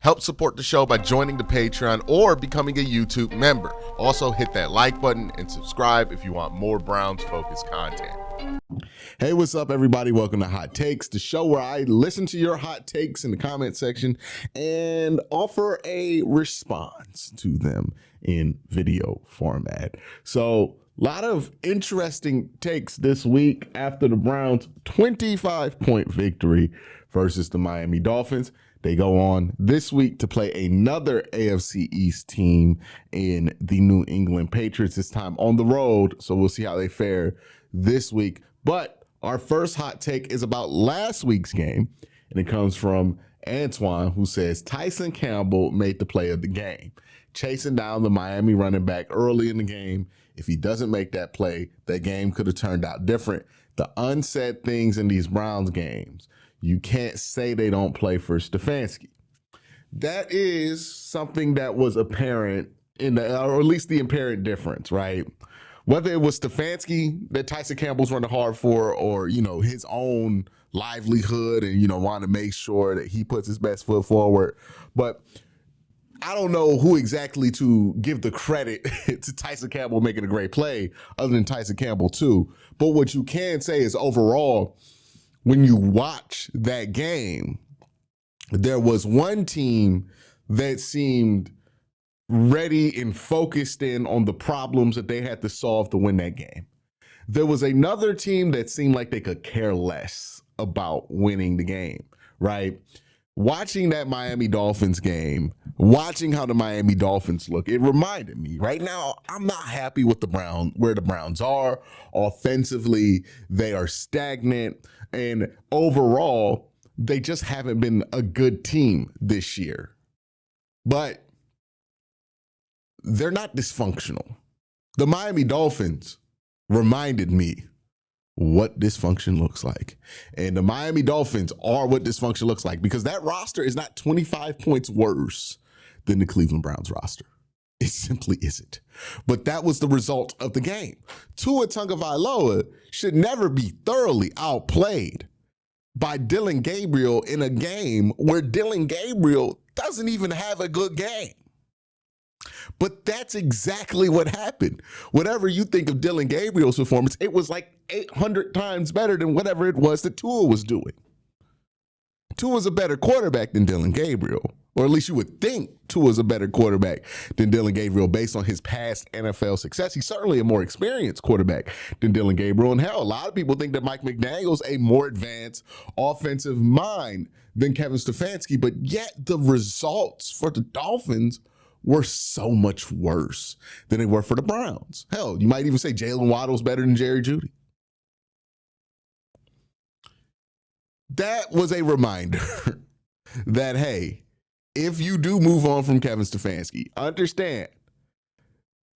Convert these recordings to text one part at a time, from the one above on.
Help support the show by joining the Patreon or becoming a YouTube member. Also, hit that like button and subscribe if you want more Browns-focused content. Hey, what's up, everybody? Welcome to Hot Takes, the show where I listen to your hot takes in the comment section and offer a response to them in video format. So, a lot of interesting takes this week after the Browns' 25-point victory versus the Miami Dolphins. They go on this week to play another AFC East team in the New England Patriots, this time on the road. So we'll see how they fare this week. But our first hot take is about last week's game, and it comes from Antoine, who says Tyson Campbell made the play of the game, chasing down the Miami running back early in the game. If he doesn't make that play, that game could have turned out different. The unsaid things in these Browns games, you can't say they don't play for Stefanski. That is something that was apparent or at least the apparent difference, right? Whether it was Stefanski that Tyson Campbell's running hard for, or, his own livelihood and, want to make sure that he puts his best foot forward. But I don't know who exactly to give the credit to Tyson Campbell making a great play other than Tyson Campbell too. But what you can say is overall, when you watch that game, there was one team that seemed ready and focused in on the problems that they had to solve to win that game. There was another team that seemed like they could care less about winning the game, right? Watching that Miami Dolphins game, watching how the Miami Dolphins look, it reminded me, right now, I'm not happy with where the Browns are. Offensively, they are stagnant. And overall, they just haven't been a good team this year. But they're not dysfunctional. The Miami Dolphins reminded me what dysfunction looks like. And the Miami Dolphins are what dysfunction looks like, because that roster is not 25 points worse than the Cleveland Browns roster. It simply isn't. But that was the result of the game. Tua Tagovailoa should never be thoroughly outplayed by Dylan Gabriel in a game where Dylan Gabriel doesn't even have a good game. But that's exactly what happened. Whatever you think of Dylan Gabriel's performance, it was like 800 times better than whatever it was that Tua was doing. Tua's a better quarterback than Dylan Gabriel, or at least you would think Tua's a better quarterback than Dylan Gabriel based on his past NFL success. He's certainly a more experienced quarterback than Dylan Gabriel. And hell, a lot of people think that Mike McDaniel's a more advanced offensive mind than Kevin Stefanski, but yet the results for the Dolphins were so much worse than they were for the Browns. Hell, you might even say Jalen Waddle's better than Jerry Jeudy. That was a reminder that, hey, if you do move on from Kevin Stefanski, understand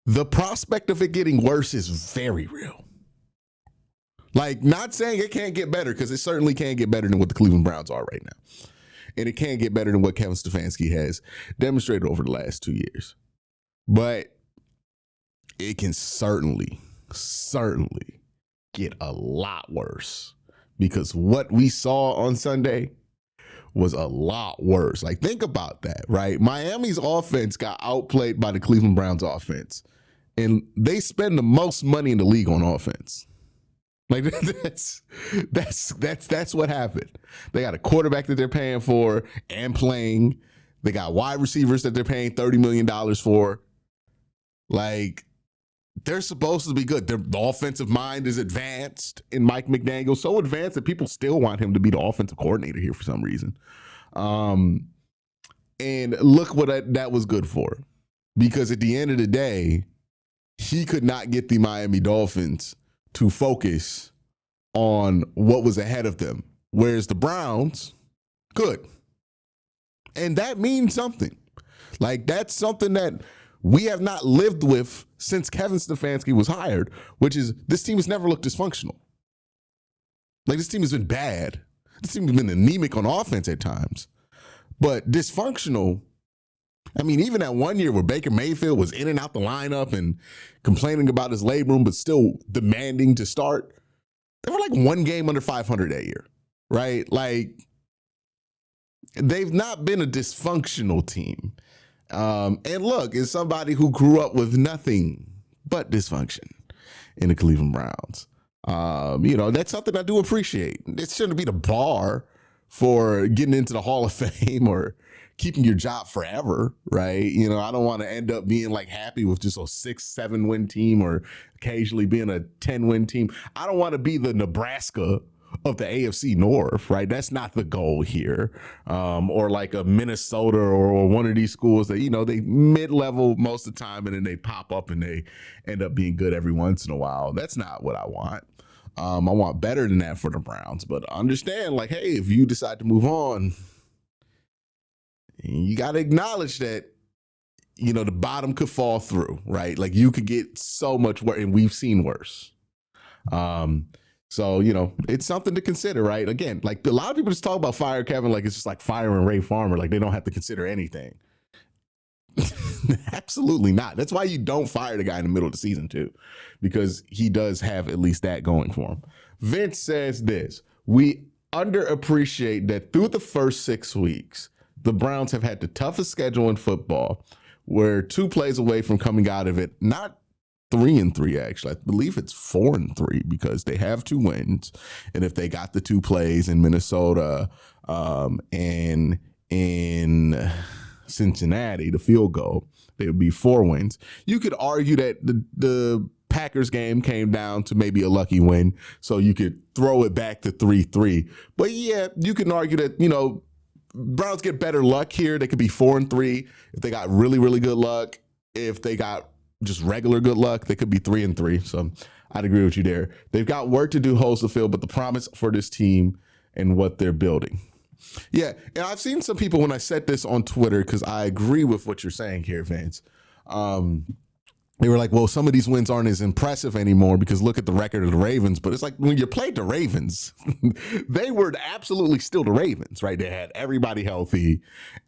the prospect of it getting worse is very real. Like, not saying it can't get better, because it certainly can get better than what the Cleveland Browns are right now. And it can get better than what Kevin Stefanski has demonstrated over the last 2 years. But it can certainly get a lot worse, because what we saw on Sunday was a lot worse. Like, think about that, right? Miami's offense got outplayed by the Cleveland Browns offense, and they spend the most money in the league on offense. Like, that's what happened. They got a quarterback that they're paying for and playing. They got wide receivers that they're paying $30 million for. Like, they're supposed to be good. The offensive mind is advanced in Mike McDaniel, so advanced that people still want him to be the offensive coordinator here for some reason. And look what that was good for. Because at the end of the day, he could not get the Miami Dolphins to focus on what was ahead of them, whereas the Browns could. And that means something. Like, that's something that we have not lived with since Kevin Stefanski was hired, which is this team has never looked dysfunctional. Like, this team has been bad. This team has been anemic on offense at times. But dysfunctional, I mean, even that one year where Baker Mayfield was in and out the lineup and complaining about his leg room, but still demanding to start, they were like one game under 500 that year, right? Like, they've not been a dysfunctional team. And look, as somebody who grew up with nothing but dysfunction in the Cleveland Browns, that's something I do appreciate. It shouldn't be the bar for getting into the Hall of Fame or keeping your job forever, right? I don't want to end up being like happy with just a 6-7 win team or occasionally being a 10-win team. I don't want to be the Nebraska of the AFC North, right? That's not the goal here. Or like a Minnesota or one of these schools that, they mid-level most of the time and then they pop up and they end up being good every once in a while. That's not what I want. I want better than that for the Browns, but understand, like, hey, if you decide to move on, you got to acknowledge that, the bottom could fall through, right? Like you could get so much worse, and we've seen worse. So, it's something to consider, right? Again, like a lot of people just talk about fire Kevin like it's just like firing Ray Farmer, like they don't have to consider anything. Absolutely not. That's why you don't fire the guy in the middle of the season too, because he does have at least that going for him. Vince says this: we underappreciate that through the first 6 weeks, the Browns have had the toughest schedule in football. We're 2 plays away from coming out of it. Not 3-3, actually. I believe it's 4-3 because they have 2 wins. And if they got the 2 plays in Minnesota and in Cincinnati, the field goal, they would be 4 wins. You could argue that the Packers game came down to maybe a lucky win, so you could throw it back to 3-3. But yeah, you can argue that, Browns get better luck here. They could be 4-3 if they got really, really good luck. If they got just regular good luck, they could be 3-3. So I'd agree with you there. They've got work to do, holds the field, but the promise for this team and what they're building. Yeah, and I've seen some people when I said this on Twitter, because I agree with what you're saying here, Vance. They were like, well, some of these wins aren't as impressive anymore because look at the record of the Ravens. But it's like when you played the Ravens, they were absolutely still the Ravens, right? They had everybody healthy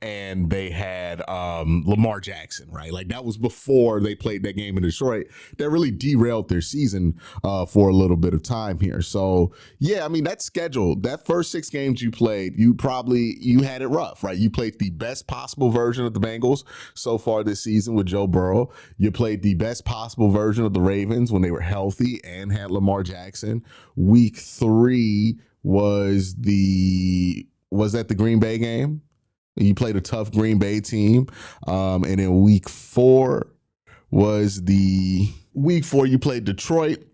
and they had Lamar Jackson, right? Like that was before they played that game in Detroit. That really derailed their season for a little bit of time here. So, yeah, I mean, that schedule, that first 6 games you played, you had it rough, right? You played the best possible version of the Bengals so far this season with Joe Burrow. You played the best possible version of the Ravens when they were healthy and had Lamar Jackson. Week 3 was that the Green Bay game? You played a tough Green Bay team. And then week 4 you played Detroit.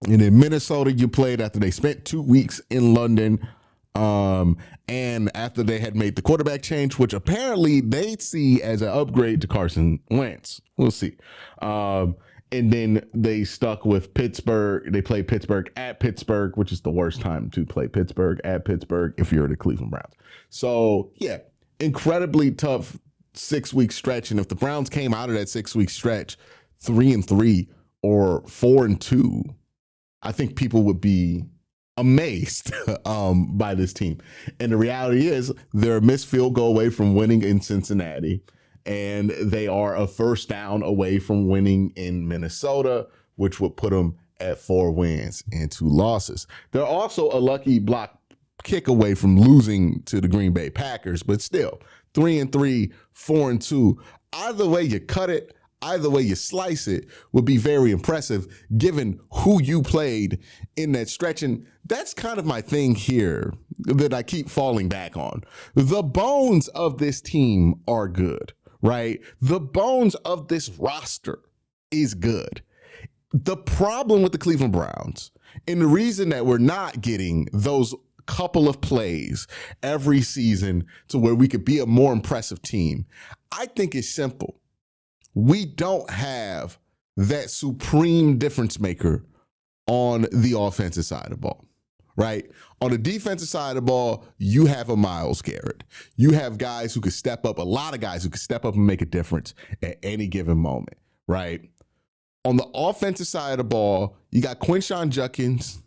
And in Minnesota, you played after they spent 2 weeks in London. And after they had made the quarterback change, which apparently they see as an upgrade to Carson Wentz. We'll see. And then they stuck with Pittsburgh. They played Pittsburgh at Pittsburgh, which is the worst time to play Pittsburgh at Pittsburgh if you're the Cleveland Browns. So, yeah, incredibly tough 6-week stretch. And if the Browns came out of that 6-week stretch 3-3 or 4-2, I think people would be amazed by this team. And the reality is they're a missed field goal away from winning in Cincinnati, and they are a first down away from winning in Minnesota, which would put them at 4 wins and 2 losses. They're also a lucky block kick away from losing to the Green Bay Packers, but still 3-3, 4-2. Either way you cut it, either way you slice it, would be very impressive given who you played in that stretch. And that's kind of my thing here that I keep falling back on. The bones of this team are good, right? The bones of this roster is good. The problem with the Cleveland Browns, and the reason that we're not getting those couple of plays every season to where we could be a more impressive team, I think it's simple. We don't have that supreme difference maker on the offensive side of the ball, right? On the defensive side of the ball, you have a Myles Garrett. You have guys who could step up, a lot of guys who could step up and make a difference at any given moment, right? On the offensive side of the ball, you got Quincy Judkins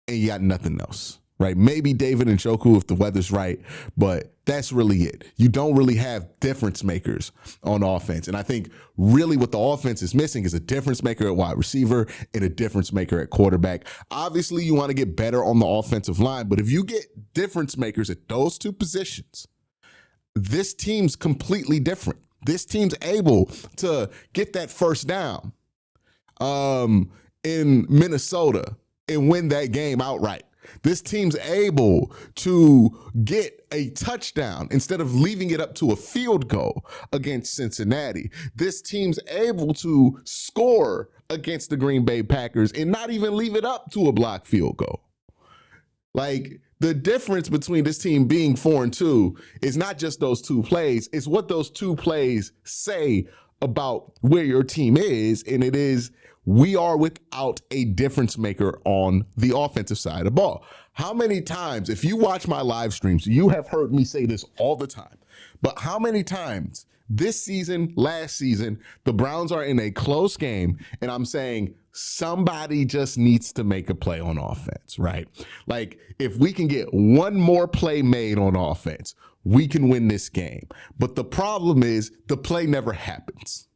and you got nothing else, right? Maybe David Njoku if the weather's right, but that's really it. You don't really have difference makers on offense. And I think really what the offense is missing is a difference maker at wide receiver and a difference maker at quarterback. Obviously, you want to get better on the offensive line, but if you get difference makers at those two positions, this team's completely different. This team's able to get that first down in Minnesota and win that game outright. This team's able to get a touchdown instead of leaving it up to a field goal against Cincinnati. This team's able to score against the Green Bay Packers and not even leave it up to a blocked field goal. Like, the difference between this team being 4-2 is not just those two plays, it's what those two plays say about where your team is, and it is we are without a difference maker on the offensive side of the ball. How many times, if you watch my live streams, you have heard me say this all the time, but how many times this season, last season, the Browns are in a close game, and I'm saying somebody just needs to make a play on offense, right? Like, if we can get one more play made on offense, we can win this game. But the problem is the play never happens.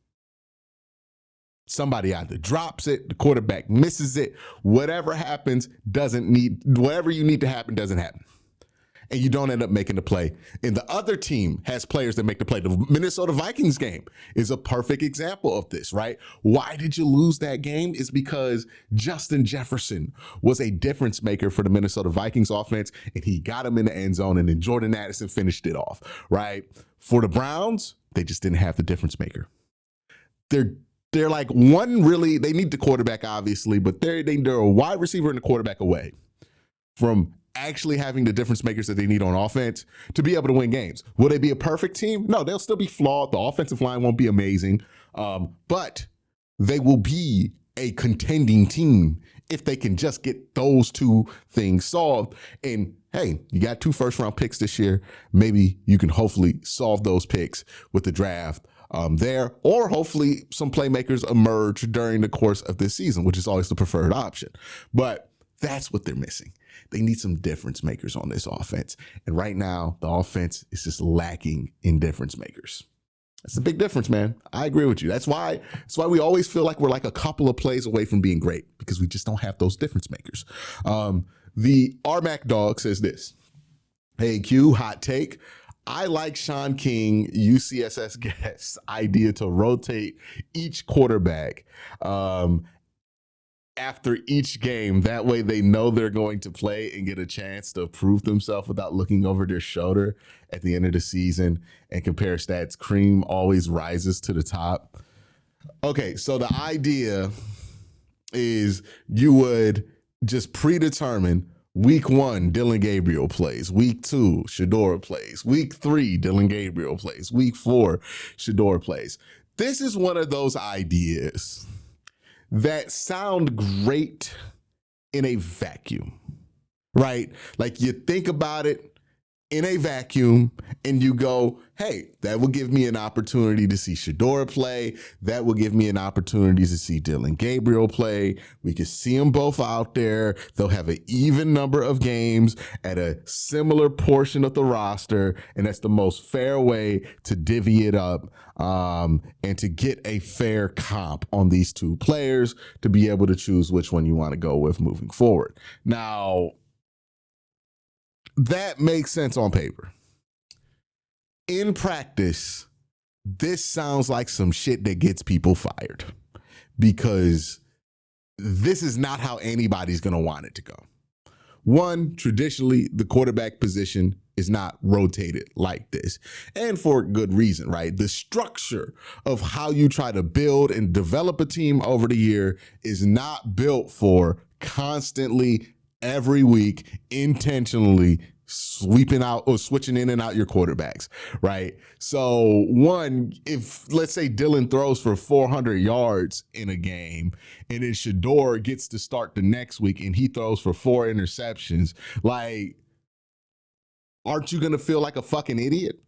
Somebody either drops it, the quarterback misses it, whatever happens whatever you need to happen doesn't happen. And you don't end up making the play. And the other team has players that make the play. The Minnesota Vikings game is a perfect example of this, right? Why did you lose that game? Is because Justin Jefferson was a difference maker for the Minnesota Vikings offense, and he got him in the end zone, and then Jordan Addison finished it off, right? For the Browns, they just didn't have the difference maker. They're like they need the quarterback, obviously, but they're a wide receiver and a quarterback away from actually having the difference makers that they need on offense to be able to win games. Will they be a perfect team? No, they'll still be flawed. The offensive line won't be amazing, but they will be a contending team if they can just get those two things solved. And hey, you got 2 first-round picks this year. Maybe you can hopefully solve those picks with the draft there, or hopefully some playmakers emerge during the course of this season, which is always the preferred option. But that's what they're missing. They need some difference makers on this offense. And right now, the offense is just lacking in difference makers. That's a big difference, man. I agree with you. That's why we always feel like we're like a couple of plays away from being great, because we just don't have those difference makers. The RMAC Dog says this. Hey, Q, hot take. I like Sean King, UCSS guest, idea to rotate each quarterback after each game. That way they know they're going to play and get a chance to prove themselves without looking over their shoulder at the end of the season and compare stats. Cream always rises to the top. Okay, so the idea is you would just predetermine week 1, Dylan Gabriel plays. Week 2, Shedeur plays. Week 3, Dylan Gabriel plays. Week 4, Shedeur plays. This is one of those ideas that sound great in a vacuum, right? Like, you think about it in a vacuum and you go, hey, that will give me an opportunity to see Shedeur play. That will give me an opportunity to see Dylan Gabriel play. We can see them both out there. They'll have an even number of games at a similar portion of the roster, and that's the most fair way to divvy it up and to get a fair comp on these two players to be able to choose which one you want to go with moving forward. Now, that makes sense on paper. In practice, this sounds like some shit that gets people fired, because this is not how anybody's going to want it to go. One, traditionally, the quarterback position is not rotated like this, and for good reason, right? The structure of how you try to build and develop a team over the year is not built for constantly, every week, intentionally sweeping out or switching in and out your quarterbacks, right? So one, if let's say Dylan throws for 400 yards in a game and then Shedeur gets to start the next week and he throws for 4 interceptions, like, aren't you going to feel like a fucking idiot?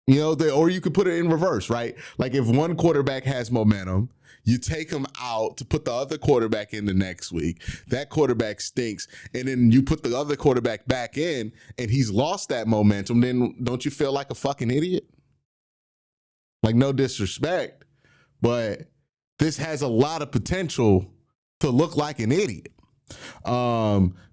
Or you could put it in reverse, right? Like if one quarterback has momentum, you take him out to put the other quarterback in the next week. That quarterback stinks. And then you put the other quarterback back in and he's lost that momentum. Then don't you feel like a fucking idiot? Like, no disrespect, but this has a lot of potential to look like an idiot.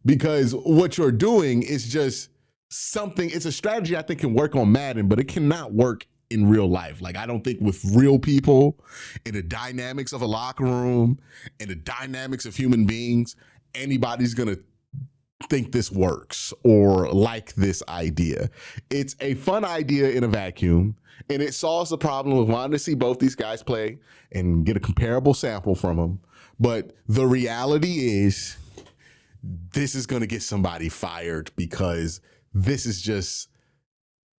Because what you're doing is just something, it's a strategy I think can work on Madden, but it cannot work in real life. Like, I don't think with real people and the dynamics of a locker room and the dynamics of human beings, anybody's going to think this works or like this idea. It's a fun idea in a vacuum, and it solves the problem of wanting to see both these guys play and get a comparable sample from them. But the reality is, this is going to get somebody fired because this is just,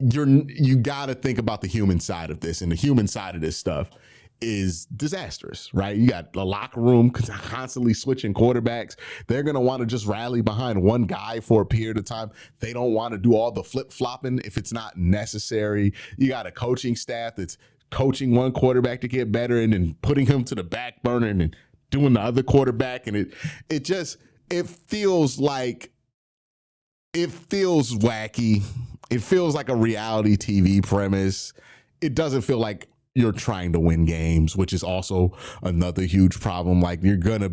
you got to think about the human side of this, and the human side of this stuff is disastrous, right? You got the locker room constantly switching quarterbacks. They're going to want to just rally behind one guy for a period of time. They don't want to do all the flip-flopping if it's not necessary. You got a coaching staff that's coaching one quarterback to get better and then putting him to the back burner and then doing the other quarterback. And it feels wacky. It feels like a reality TV premise. It doesn't feel like you're trying to win games, which is also another huge problem. Like, it's going to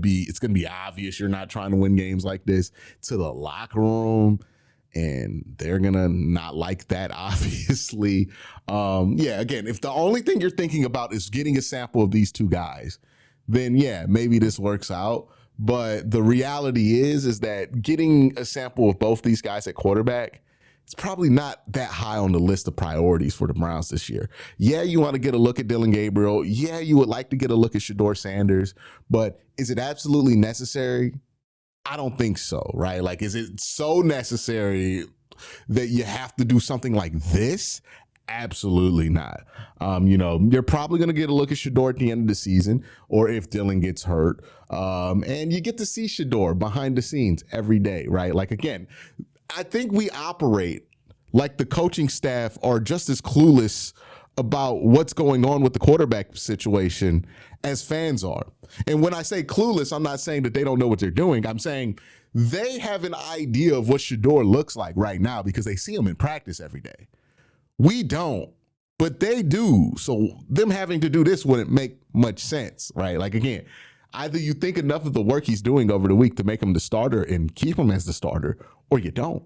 be obvious you're not trying to win games like this to the locker room, and they're going to not like that, obviously. Again, if the only thing you're thinking about is getting a sample of these two guys, then yeah, maybe this works out. But the reality is that getting a sample of both these guys at quarterback, it's probably not that high on the list of priorities for the Browns this year. Yeah, you want to get a look at Dillon Gabriel. Yeah, you would like to get a look at Shedeur Sanders, but is it absolutely necessary? I don't think so, right? Like, is it so necessary that you have to do something like this? Absolutely not. You're probably going to get a look at Shedeur at the end of the season, or if Dillon gets hurt. And you get to see Shedeur behind the scenes every day, right? Like, again, I think we operate like the coaching staff are just as clueless about what's going on with the quarterback situation as fans are. And when I say clueless, I'm not saying that they don't know what they're doing. I'm saying they have an idea of what Shedeur looks like right now because they see him in practice every day. We don't, but they do. So them having to do this wouldn't make much sense, right? Like, again, either you think enough of the work he's doing over the week to make him the starter and keep him as the starter, or you don't.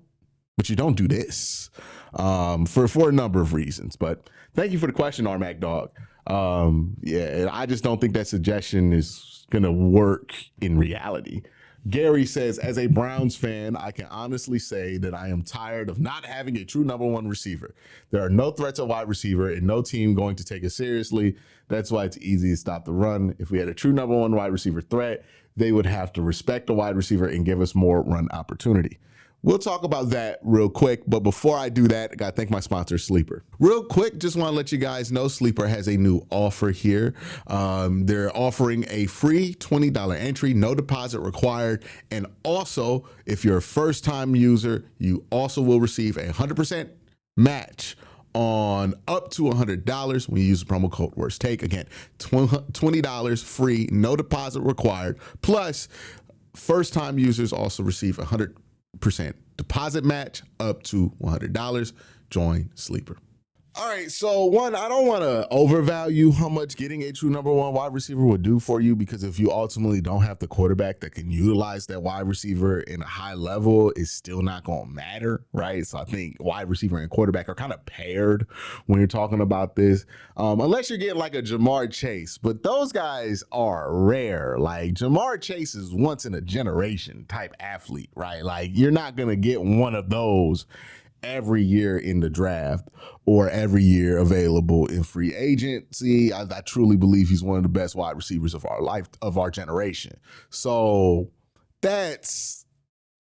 But you don't do this for a number of reasons. But thank you for the question, Armac Dog. I just don't think that suggestion is going to work in reality. Gary says, as a Browns fan, I can honestly say that I am tired of not having a true number one receiver. There are no threats at wide receiver and no team going to take it seriously. That's why it's easy to stop the run. If we had a true number one wide receiver threat, they would have to respect the wide receiver and give us more run opportunity. We'll talk about that real quick, but before I do that, I gotta thank my sponsor, Sleeper. Real quick, just wanna let you guys know Sleeper has a new offer here. They're offering a free $20 entry, no deposit required, and also, if you're a first-time user, you also will receive a 100% match on up to $100 when you use the promo code Worst Take. Again, $20 free, no deposit required. Plus, first-time users also receive 100% deposit match up to $100. Join Sleeper. All right, so one, I don't want to overvalue how much getting a true number one wide receiver would do for you, because if you ultimately don't have the quarterback that can utilize that wide receiver in a high level, it's still not going to matter, right? So I think wide receiver and quarterback are kind of paired when you're talking about this, unless you're getting like a Jamar Chase, but those guys are rare. Like, Jamar Chase is once in a generation type athlete, right? Like, you're not going to get one of those every year in the draft or every year available in free agency. I truly believe he's one of the best wide receivers of our generation. So that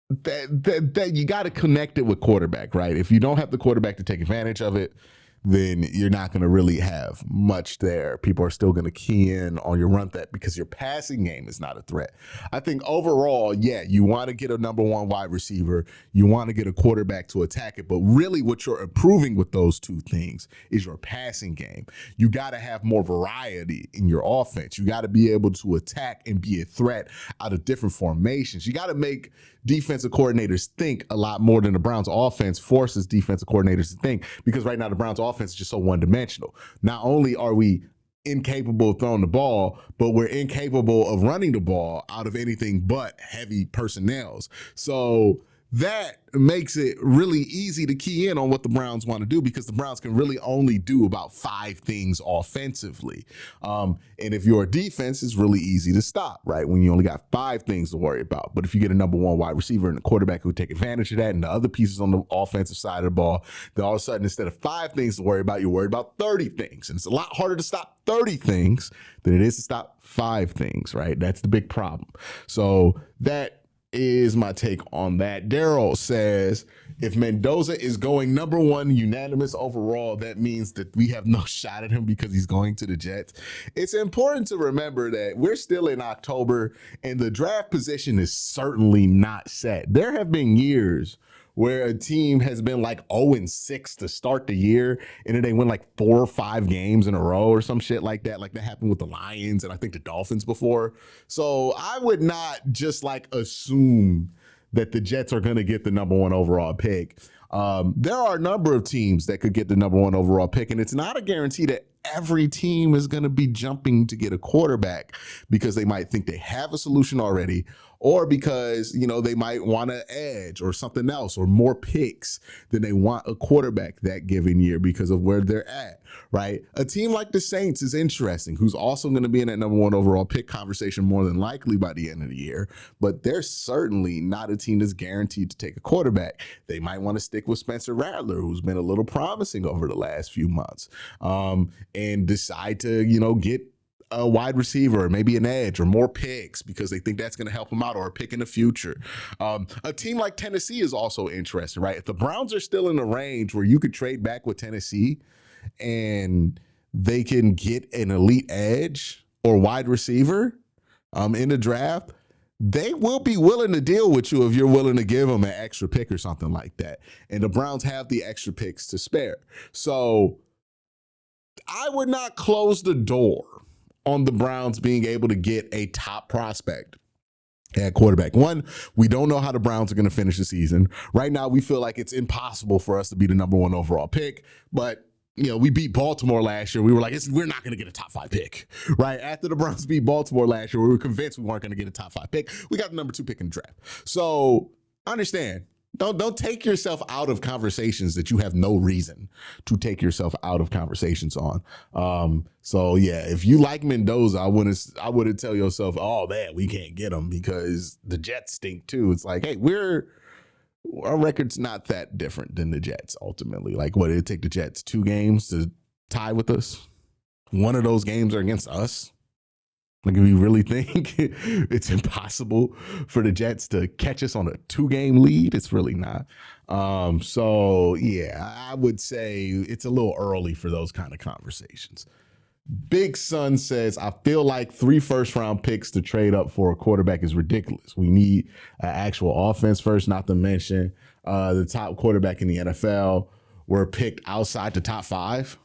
you got to connect it with quarterback, right? If you don't have the quarterback to take advantage of it, then you're not going to really have much there. People are still going to key in on your run threat because your passing game is not a threat. I think overall, yeah, you want to get a number one wide receiver. You want to get a quarterback to attack it. But really what you're improving with those two things is your passing game. You got to have more variety in your offense. You got to be able to attack and be a threat out of different formations. You got to make defensive coordinators think a lot more than the Browns offense forces defensive coordinators to think, because right now the Browns offense is just so one-dimensional. Not only are we incapable of throwing the ball, but we're incapable of running the ball out of anything but heavy personnels. So that makes it really easy to key in on what the Browns want to do, because the Browns can really only do about 5 things offensively. And if your defense is really easy to stop, right, when you only got 5 things to worry about. But if you get a number one wide receiver and a quarterback who take advantage of that, and the other pieces on the offensive side of the ball, then all of a sudden, instead of 5 things to worry about, you're worried about 30 things. And it's a lot harder to stop 30 things than it is to stop 5 things, right? That's the big problem. So that is my take on that. Daryl says, if Mendoza is going number 1 unanimous overall, that means that we have no shot at him because he's going to the Jets. It's important to remember that we're still in October and the draft position is certainly not set. There have been years where a team has been like 0-6 to start the year, and then they win like 4 or 5 games in a row or some shit like that. Like that happened with the Lions and I think the Dolphins before. So I would not just like assume that the Jets are going to get the number 1 overall pick. There are a number of teams that could get the number 1 overall pick, and it's not a guarantee that every team is going to be jumping to get a quarterback because they might think they have a solution already, or because, you know, they might want an edge or something else or more picks than they want a quarterback that given year because of where they're at, right? A team like the Saints is interesting, who's also going to be in that number 1 overall pick conversation more than likely by the end of the year, but they're certainly not a team that's guaranteed to take a quarterback. They might want to stick with Spencer Rattler, who's been a little promising over the last few months, and decide to, you know, get a wide receiver, or maybe an edge, or more picks because they think that's going to help them out, or a pick in the future. A team like Tennessee is also interesting, right? If the Browns are still in the range where you could trade back with Tennessee and they can get an elite edge or wide receiver in the draft, they will be willing to deal with you if you're willing to give them an extra pick or something like that. And the Browns have the extra picks to spare. So I would not close the door on the Browns being able to get a top prospect at quarterback. One, we don't know how the Browns are going to finish the season. Right now, we feel like it's impossible for us to be the number 1 overall pick, but you know, we beat Baltimore last year. We were like, we're not going to get a top 5 pick, right? After the Browns beat Baltimore last year, we were convinced we weren't going to get a top 5 pick. We got the number 2 pick in the draft. So understand, don't take yourself out of conversations that you have no reason to take yourself out of conversations on. So yeah, if you like Mendoza, I wouldn't tell yourself, oh man, we can't get him because the Jets stink too. It's like, hey, our record's not that different than the Jets ultimately. Like, what did it take the Jets 2 games to tie with us? One of those games are against us. Like, if you really think it's impossible for the Jets to catch us on a 2-game lead, it's really not. So yeah, I would say it's a little early for those kind of conversations. Big Son says, I feel like 3 first-round picks to trade up for a quarterback is ridiculous. We need an actual offense first, not to mention the top quarterback in the NFL were picked outside the top 5.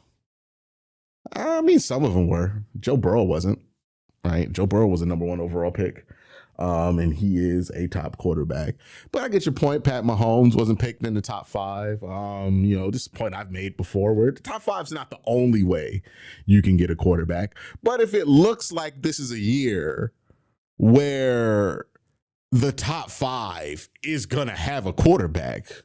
I mean, some of them were. Joe Burrow wasn't, right? Joe Burrow was a number 1 overall pick. And he is a top quarterback. But I get your point. Pat Mahomes wasn't picked in the top 5. You know, this is a point I've made before, where the top 5 is not the only way you can get a quarterback. But if it looks like this is a year where the top 5 is going to have a quarterback,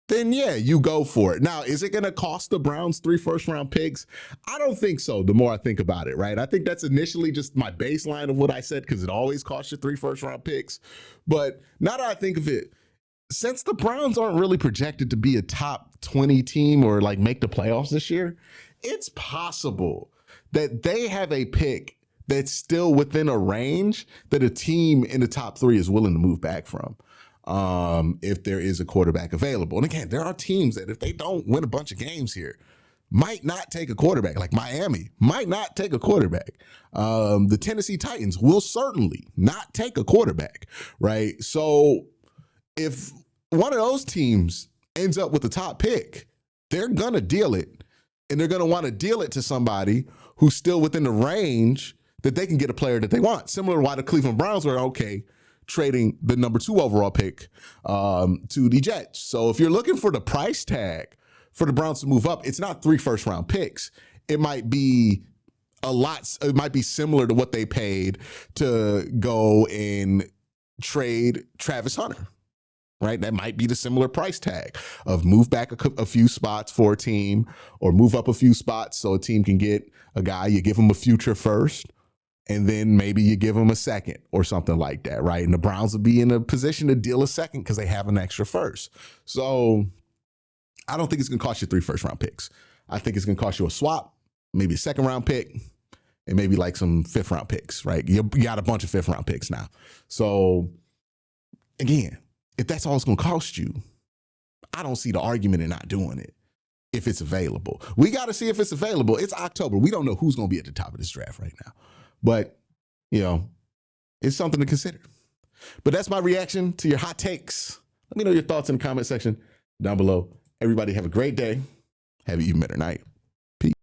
then yeah, you go for it. Now, is it going to cost the Browns 3 first-round picks? I don't think so, the more I think about it, right? I think that's initially just my baseline of what I said, because it always costs you 3 first-round picks. But now that I think of it, since the Browns aren't really projected to be a top 20 team or like make the playoffs this year, it's possible that they have a pick that's still within a range that a team in the top 3 is willing to move back from. If there is a quarterback available. And again, there are teams that if they don't win a bunch of games here, might not take a quarterback. Like Miami might not take a quarterback. The Tennessee Titans will certainly not take a quarterback, right? So if one of those teams ends up with the top pick, they're going to deal it, and they're going to want to deal it to somebody who's still within the range that they can get a player that they want. Similar to why the Cleveland Browns were okay trading the number 2 overall pick to the Jets. So if you're looking for the price tag for the Browns to move up, it's not 3 first-round picks. It might be it might be similar to what they paid to go and trade Travis Hunter. Right, that might be the similar price tag of move back a few spots for a team, or move up a few spots so a team can get a guy. You give them a future first, and then maybe you give them a second or something like that, right? And the Browns will be in a position to deal a second because they have an extra first. So I don't think it's going to cost you 3 first-round picks. I think it's going to cost you a swap, maybe a second-round pick, and maybe like some 5th-round picks, right? You got a bunch of 5th-round picks now. So again, if that's all it's going to cost you, I don't see the argument in not doing it if it's available. We got to see if it's available. It's October. We don't know who's going to be at the top of this draft right now. But, it's something to consider. But that's my reaction to your hot takes. Let me know your thoughts in the comment section down below. Everybody have a great day. Have an even better night. Peace.